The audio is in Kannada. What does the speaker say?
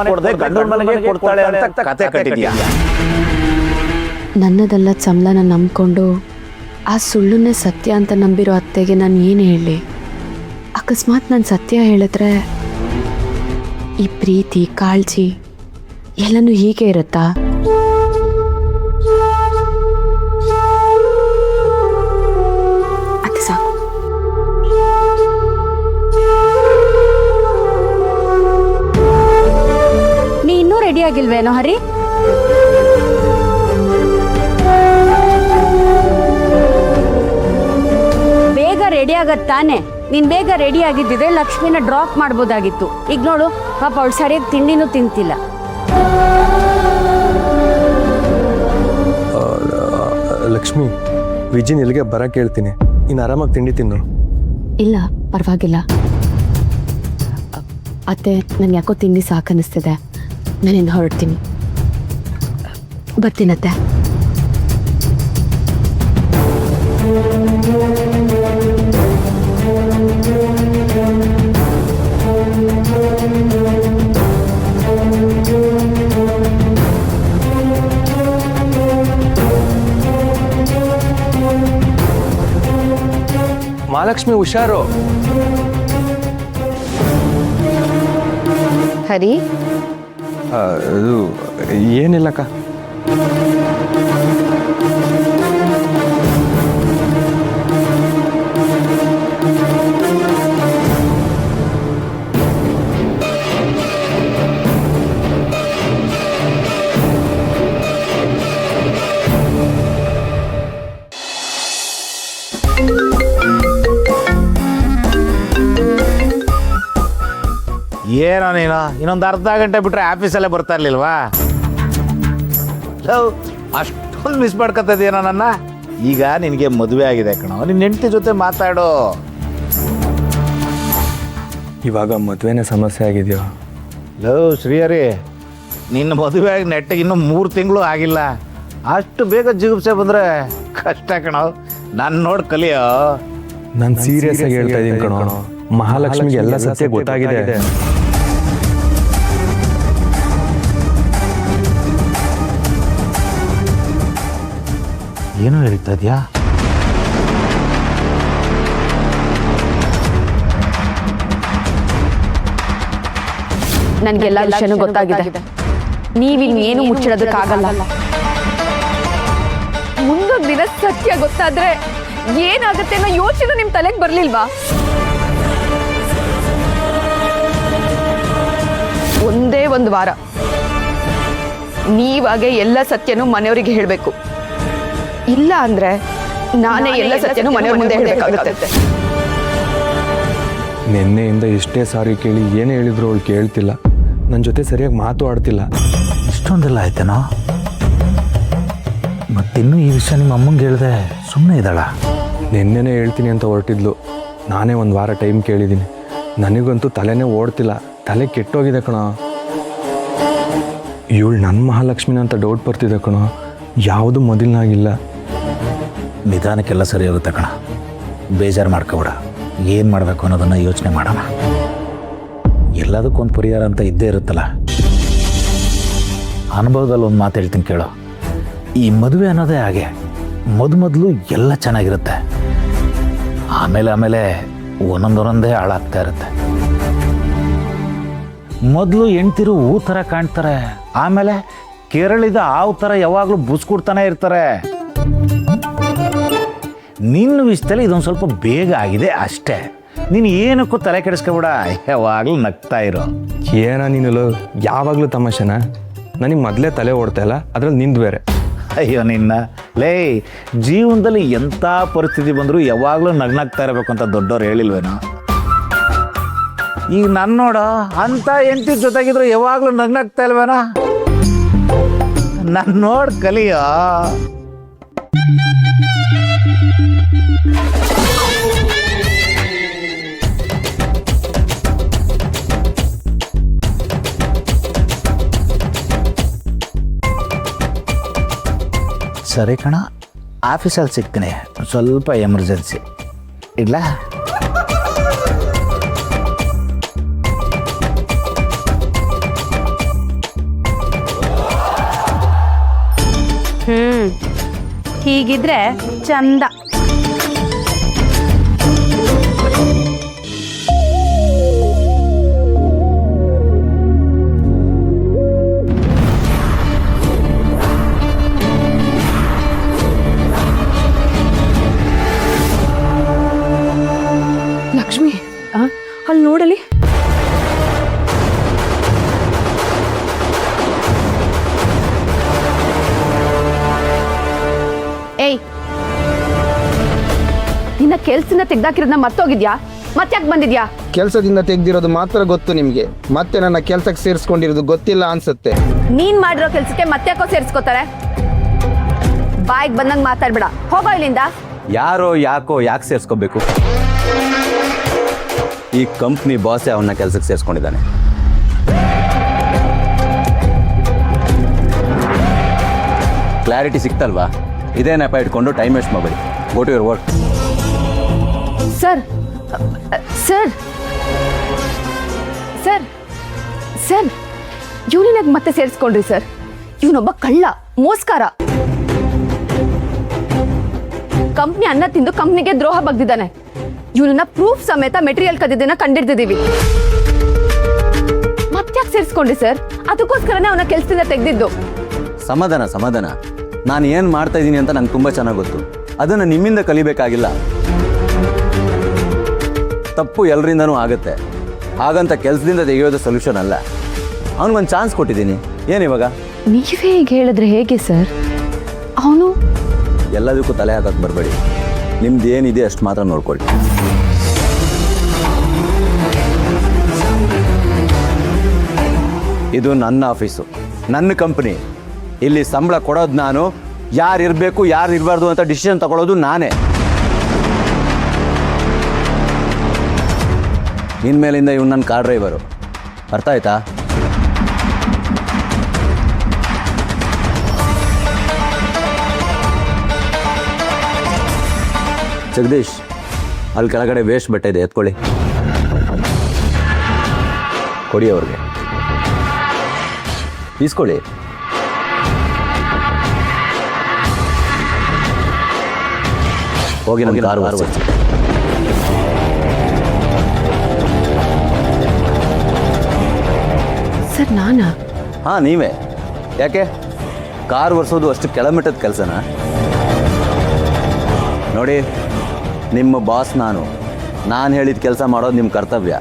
ಕೊಡದೆ ಗಂಡನ ಮನೆಗೆ ಕೊಡ್ತಾಳೆ ಅಂತ ಕತೆ ಕಟ್ಟಿದ್ಯಾ? ನನ್ನದೆಲ್ಲ ಚಮಲನ ನಂಬ್ಕೊಂಡು ಆ ಸುಳ್ಳನ್ನೇ ಸತ್ಯ ಅಂತ ನಂಬಿರೋ ಅತ್ತೆಗೆ ನಾನು ಏನು ಹೇಳಿ? ಅಕಸ್ಮಾತ್ ನಾನು ಸತ್ಯ ಹೇಳಿದ್ರೆ ಈ ಪ್ರೀತಿ ಕಾಳಜಿ ಎಲ್ಲನೂ ಹೀಗೆ ಇರುತ್ತಾ? ಅತ್ತೆ ಸಾಕು. ನೀ ಇನ್ನೂ ರೆಡಿ ಆಗಿಲ್ವೇನೋ ಹರಿ? ಬೇಗ ರೆಡಿ ಆಗತ್ತಾನೆ. ನೀನ್ ಬೇಗ ರೆಡಿ ಆಗಿದ್ದಿದ್ರೆ ಲಕ್ಷ್ಮಿನ ಡ್ರಾಪ್ ಮಾಡ್ಬೋದಾಗಿತ್ತು. ಈಗ ನೋಡು ಪಾಪ ಅವಳು ಸರಿಯಾಗಿ ತಿಂಡಿನೂ ತಿಂತಿಲ್ಲ. ಲಕ್ಷ್ಮಿ, ವಿಜಿನ್ ಇಲ್ಲಿಗೆ ಬರಕ್ಕೆ ಹೇಳ್ತೀನಿ. ನೀನು ಆರಾಮಾಗಿ ತಿಂಡಿ ತಿನ್ನು. ಇಲ್ಲ ಪರವಾಗಿಲ್ಲ ಅತ್ತೆ, ನನ್ಗೆ ಯಾಕೋ ತಿಂಡಿ ಸಾಕನ್ನಿಸ್ತಿದೆ. ನಾನಿಂದ ಹೊರಡ್ತೀನಿ. ಬರ್ತೀನತ್ತೆ. ಮಹಾಲಕ್ಷ್ಮಿ ಹುಷಾರು. ಹರಿ, ಇದು ಏನಿಲ್ಲಕ್ಕ. ಏನೋ ನೀನು ಇನ್ನೊಂದು ಅರ್ಧ ಗಂಟೆ ಬಿಟ್ರೆ ಆಫೀಸಲ್ಲೇ ಬರ್ತಾ ಇರ್ಲಿಲ್ವಾ? ಲವ್, ಅಷ್ಟೊಂದು ಮಿಸ್ ಮಾಡ್ಕೊತಿದ್ದೀನೋ ನನ್ನ. ಈಗ ನಿನಗೆ ಮದುವೆ ಆಗಿದೆ ಕಣೋ, ನಿನ್ನ ಹೆಂಡತಿ ಜೊತೆ ಮಾತಾಡು. ಇವಾಗ ಮದುವೆನೇ ಸಮಸ್ಯೆ ಆಗಿದೆಯೋ? ಲವ್ ಶ್ರೀಹರಿ, ನಿನ್ನ ಮದುವೆ ಆಗಿ ನೆಟ್ಟಿಗೆ ಇನ್ನೂ 3 ತಿಂಗಳು ಆಗಿಲ್ಲ. ಅಷ್ಟು ಬೇಗ ಜಿಗುಪ್ಸೆ ಬಂದರೆ ಕಷ್ಟ ಕಣೋ. ನಾನು ನೋಡಿ ಕಲಿಯೋ. ನಾನು ಸೀರಿಯಸ್ ಆಗಿ ಹೇಳ್ತಾ ಇದ್ದೀನಿ ಕಣೋ. ಮಹಾಲಕ್ಷ್ಮಿಗೆ ಎಲ್ಲ ಸತ್ಯ ಗೊತ್ತಾಗಿದೆ. ಏನು ಹೇಳ್ತಾ ಇದೆಯಾ? ನನಗೆಲ್ಲ ವಿಷಯನೂ ಗೊತ್ತಾಗಿದೆ. ನೀವಿನ್ನೇನು ಮುಚ್ಚಿಡೋದಕ್ಕಾಗಲ್ಲ. ಮುಂದೊಂದು ದಿನ ಸತ್ಯ ಗೊತ್ತಾದ್ರೆ ಏನಾಗುತ್ತೆ ಅನ್ನೋ ಯೋಚನೆ ನಿಮ್ ತಲೆಗೆ ಬರ್ಲಿಲ್ವಾ? ಒಂದೇ ಒಂದು ವಾರ ನೀವಾಗೆ ಎಲ್ಲ ಸತ್ಯನೂ ಮನೆಯವರಿಗೆ ಹೇಳ್ಬೇಕು. ಇಲ್ಲ ಅಂದ್ರೆ ನಾನೇ ಎಲ್ಲ ಸತ್ಯನೂ ಮನೆಯವ್ರ ಮುಂದೆ ಹೇಳ್ಬೇಕಾಗುತ್ತೆ. ನಿನ್ನೆಯಿಂದ ಎಷ್ಟೇ ಸಾರಿ ಕೇಳಿ ಏನೇ ಹೇಳಿದ್ರು ಅವಳು ಕೇಳ್ತಿಲ್ಲ. ನನ್ನ ಜೊತೆ ಸರಿಯಾಗಿ ಮಾತು ಆಡ್ತಿಲ್ಲ. ಇಷ್ಟೊಂದೆಲ್ಲ ಆಯ್ತೇನೋ? ಮತ್ತಿನ್ನೂ ಈ ವಿಷಯ ನಿಮ್ಮ ಅಮ್ಮಂಗೆ ಹೇಳಿದೆ ಸುಮ್ಮನೆ ಇದ್ದಾಳ? ನಿನ್ನೆನೇ ಹೇಳ್ತೀನಿ ಅಂತ ಹೊರಟಿದ್ಲು. ನಾನೇ ಒಂದು ವಾರ ಟೈಮ್ ಕೇಳಿದ್ದೀನಿ. ನನಗಂತೂ ತಲೆನೇ ಓಡ್ತಿಲ್ಲ. ತಲೆ ಕೆಟ್ಟೋಗಿದೆ ಕಣೋ. ಇವಳು ನನ್ನ ಮಹಾಲಕ್ಷ್ಮಿನ ಅಂತ ಡೌಟ್ ಬರ್ತಿದೆ ಕಣೋ. ಯಾವುದು ಮೊದಲನಾಗಿಲ್ಲ. ನಿಧಾನಕ್ಕೆಲ್ಲ ಸರಿ ಹೋಗುತ್ತೆ ಕಣ. ಬೇಜಾರು ಮಾಡ್ಕೊಬೇಡ. ಏನು ಮಾಡಬೇಕು ಅನ್ನೋದನ್ನು ಯೋಚನೆ ಮಾಡೋಣ. ಎಲ್ಲದಕ್ಕೊಂದು ಪರಿಹಾರ ಅಂತ ಇದ್ದೇ ಇರುತ್ತಲ್ಲ. ಅನುಭವದಲ್ಲಿ ಒಂದು ಮಾತು ಹೇಳ್ತೀನಿ ಕೇಳೋ. ಈ ಮದುವೆ ಅನ್ನೋದೇ ಹಾಗೆ. ಮೊದಲು ಎಲ್ಲ ಚೆನ್ನಾಗಿರುತ್ತೆ. ಆಮೇಲೆ ಒಂದೊಂದೇ ಹಾಳಾಗ್ತಾ ಇರುತ್ತೆ. ಮೊದಲು ಹೆಣ್ತಿರು ಹೂ ಥರ ಕಾಣ್ತಾರೆ. ಆಮೇಲೆ ಕೆರಳಿದ ಹಾವು ಥರ ಯಾವಾಗಲೂ ಬುಸ್ಕೊಡ್ತಾನೆ ಇರ್ತಾರೆ. ನಿನ್ನ ವಿಷಯದಲ್ಲಿ ಇದೊಂದು ಸ್ವಲ್ಪ ಬೇಗ ಆಗಿದೆ ಅಷ್ಟೇ. ನೀನು ಏನಕ್ಕೂ ತಲೆ ಕೆಡಿಸ್ಕೊಬೇಡ. ಯಾವಾಗಲೂ ನಗ್ತಾ ಇರೋ. ಏನ ನೀನು ಯಾವಾಗಲೂ ತಮಾಷೆನ? ನನಗೆ ಮೊದಲೇ ತಲೆ ಓಡ್ತಾ ಇಲ್ಲ, ಅದ್ರಲ್ಲಿ ನಿಂದು ಬೇರೆ. ಅಯ್ಯೋ ನಿನ್ನ ಲೇ, ಜೀವನದಲ್ಲಿ ಎಂಥ ಪರಿಸ್ಥಿತಿ ಬಂದರೂ ಯಾವಾಗಲೂ ನಗ್ನಾಗ್ತಾ ಇರಬೇಕು ಅಂತ ದೊಡ್ಡವ್ರು ಹೇಳಿಲ್ವೇನೋ? ಈಗ ನನ್ನ ನೋಡೋ, ಅಂಥ ಹೆಂಡತಿ ಜೊತೆಗಿದ್ರು ಯಾವಾಗಲೂ ನಗ್ನಾಗ್ತಾ ಇಲ್ವೇನೋ? ನನ್ನ ನೋಡಿ ಕಲಿಯೋ. ಸರಿ ಕಣ, ಆಫೀಸಲ್ಲಿ ಸಿಗ್ತೀನಿ. ಸ್ವಲ್ಪ ಎಮರ್ಜೆನ್ಸಿ. ಇಡ್ಲ? ಹೀಗಿದ್ರೆ ಚಂದ. ಲಕ್ಷ್ಮಿ ಅಲ್ಲಿ ನೋಡಲಿ. ಏಯ್, ನಿನ್ನ ಕೆಲ್ಸನ ತೆಗ್ದಾಕಿರೋದನ್ನ ಮರ್ತೋಗಿದ್ಯಾ? ಮತ್ತ್ಯಾಕೆ ಬಂದಿದ್ಯಾ? ಕೆಲಸದಿಂದ ತೆಗ್ದಿರೋದು ಮಾತ್ರ ಗೊತ್ತು ನಿಮಗೆ, ಮತ್ತೆ ನನ್ನ ಕೆಲಸಕ್ಕೆ ಸೇರಿಸ್ಕೊಂಡಿರೋದು ಗೊತ್ತಿಲ್ಲ ಅನ್ಸುತ್ತೆ. ನೀನ್ ಮಾಡಿರೋ ಕೆಲ್ಸಕ್ಕೆ ಮತ್ತ್ಯಾಕೋ ಸೇರಿಸ್ಕೋತಾರೆ? ಬಾಯಿಗೆ ಬಂದಂಗೆ ಮಾತಾಡ್ಬೇಡ, ಹೋಗೋ ಇಲ್ಲಿಂದ. ಯಾರೋ ಯಾಕೋ ಯಾಕೆ ಸೇರಿಸ್ಕೋಬೇಕು? ಈ ಕಂಪ್ನಿ ಬಾಸೇ ಅವನ್ನ ಕೆಲಸಕ್ಕೆ ಸೇರಿಸ್ಕೊಂಡಿದ್ದಾನೆ. ಕ್ಲಾರಿಟಿ ಸಿಕ್ತಲ್ವಾ? ಇದೇ ನೆಪ ಇಟ್ಕೊಂಡು ಟೈಮ್ ವೇಸ್ಟ್ ಮಾಡಬೇಡಿ. Go to your work. Sir sir sir sir ಇವನಿನಾಗ ಮತ್ತೆ ಸೇರಿಸ್ಕೊಂಡ್ರಿ ಸರ್. ಇವನೊಬ್ಬ ಕಳ್ಳ, ಮೋಸ್ಕಾರ. ಕಂಪ್ನಿ ಅನ್ನ ತಿಂದು ಕಂಪ್ನಿಗೆ ದ್ರೋಹ ಬಗ್ದಿದ್ದಾನೆ. ಇವನನ್ನ ಪ್ರೂಫ್ ಸಮೇತ ಮೆಟೀರಿಯಲ್ ಕದಿದ್ದನ್ನ ಕಂಡಿಡ್ದಿದ್ದೀವಿ. ಮತ್ತ್ಯಾಕೆ ಸೇರಿಸ್ಕೊಂಡ್ರಿ ಸರ್? ಅದಕ್ಕೋಸ್ಕರನೇ ಅವನ ಕೆಲಸದಿಂದ ತೆಗೆದಿದ್ದು. ಸಮಾಧಾನ ಸಮಾಧಾನ. ನಾನು ಏನು ಮಾಡ್ತಾ ಇದ್ದೀನಿ ಅಂತ ನಂಗೆ ತುಂಬ ಚೆನ್ನಾಗಿ ಗೊತ್ತು. ಅದನ್ನು ನಿಮ್ಮಿಂದ ಕಲಿಬೇಕಾಗಿಲ್ಲ. ತಪ್ಪು ಎಲ್ಲರಿಂದನೂ ಆಗುತ್ತೆ. ಹಾಗಂತ ಕೆಲಸದಿಂದ ತೆಗೆಯೋದು ಸೊಲ್ಯೂಷನ್ ಅಲ್ಲ. ಅವನಿಗೊಂದು ಚಾನ್ಸ್ ಕೊಟ್ಟಿದ್ದೀನಿ. ಏನಿವಾಗ? ನೀವೇ ಈಗ ಹೇಳಿದ್ರೆ ಹೇಗೆ ಸರ್? ಅವನು ಎಲ್ಲದಕ್ಕೂ ತಲೆ ಹಾಕಕ್ಕೆ ಬರಬೇಡಿ. ನಿಮ್ದು ಏನಿದೆ ಅಷ್ಟು ಮಾತ್ರ ನೋಡ್ಕೊಳ್ಳಿ. ಇದು ನನ್ನ ಆಫೀಸು, ನನ್ನ ಕಂಪ್ನಿ. ಇಲ್ಲಿ ಸಂಬಳ ಕೊಡೋದು ನಾನು. ಯಾರು ಇರಬೇಕು ಯಾರು ಇರಬಾರ್ದು ಅಂತ ಡಿಸಿಷನ್ ತಗೊಳ್ಳೋದು ನಾನೇ. ಇನ್ಮೇಲಿಂದ ಇವ್ನು ನನ್ನ ಕಾರ್ ಡ್ರೈವರು. ಅರ್ಥ ಆಯ್ತಾ? ಜಗದೀಶ್, ಅಲ್ಲಿ ಕೆಳಗಡೆ ವೇಸ್ಟ್ ಬಟ್ಟೆ ಇದೆ, ಎತ್ಕೊಳ್ಳಿ. ಕೊಡಿ ಅವ್ರಿಗೆ. ಈಸ್ಕೊಳ್ಳಿ. ಹೋಗಿ ನನ್ನ ಕಾರು ವಾರ್ಸಿ. ಸರ್ ನಾನಾ? ಹಾಂ, ನೀವೇ. ಯಾಕೆ? ಕಾರ್ ಒರೆಸೋದು ಅಷ್ಟು ಕೆಳಮಟ್ಟದ ಕೆಲಸನಾ? ನೋಡಿ, ನಿಮ್ಮ ಬಾಸ್ ನಾನು ಹೇಳಿದ ಕೆಲಸ ಮಾಡೋದು ನಿಮ್ಮ ಕರ್ತವ್ಯ.